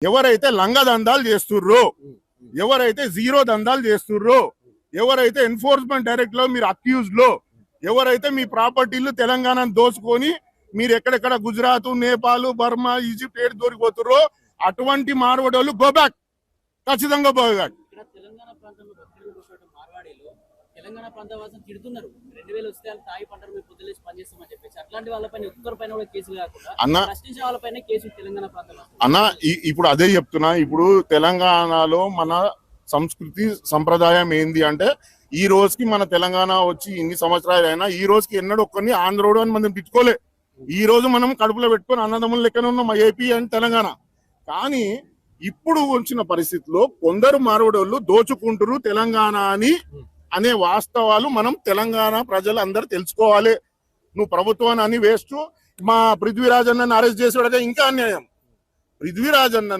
ఎవరైతే లంగ దందాలు చేస్తుర్రో, ఎవరైతే జీరో దందాలు చేస్తుర్రో, ఎవరైతే ఎన్ఫోర్స్మెంట్ డైరెక్ట్ లో మీరు అక్యూజ్ లో, ఎవరైతే మీ ప్రాపర్టీలు తెలంగాణను దోచుకొని మీరు ఎక్కడెక్కడ గుజరాత్, నేపాల్, బర్మా, ఈజిప్ట్ ఏడు దొరికిపోతుర్రో అటువంటి మార్వడోళ్ళు గో బ్యాక్, ఖచ్చితంగా గో బ్యాక్. తెలంగాణ ప్రాంత వాసులు తిడుతున్నారు 2000 వస్తే తాయి పంటలు మీరు పొద్దులేసి పనిచేస్తామని చెప్పేసి అట్లాంటి వాళ్ళపైన ఒక్కరిపైన కూడా కేసులు కాకుండా ప్రశ్నించే వాళ్ళపైన కేసులు తెలంగాణ ప్రాంతంలో అన్న ఇప్పుడు అదే చెప్తున్నా. ఇప్పుడు తెలంగాణలో మన సంస్కృతి సంప్రదాయం ఏంది అంటే ఈ రోజుకి మన తెలంగాణ వచ్చి ఇన్ని సంవత్సరాలు అయినా ఈ రోజుకి ఎన్నడూ ఒక్కరిని ఆంధ్రోడు అని మనం తిట్టుకోలే. ఈ రోజు మనం కడుపులో పెట్టుకొని అన్నదమ్ముల లెక్కన ఉన్నాం ఏపీ అండ్ తెలంగాణ. కానీ ఇప్పుడు వచ్చిన పరిస్థితిలో కొందరు మారవడోళ్ళు దోచుకుంటారు తెలంగాణ అనే వాస్తవాలు మనం తెలంగాణ ప్రజలు అందరూ తెలుసుకోవాలి. నువ్వు ప్రభుత్వాన్ని అని వేస్తూ మా పృథ్వీరాజ్ అన్నని అరెస్ట్ చేసేవాడే ఇంకా అన్యాయం. పృథ్వీరాజ్ అన్న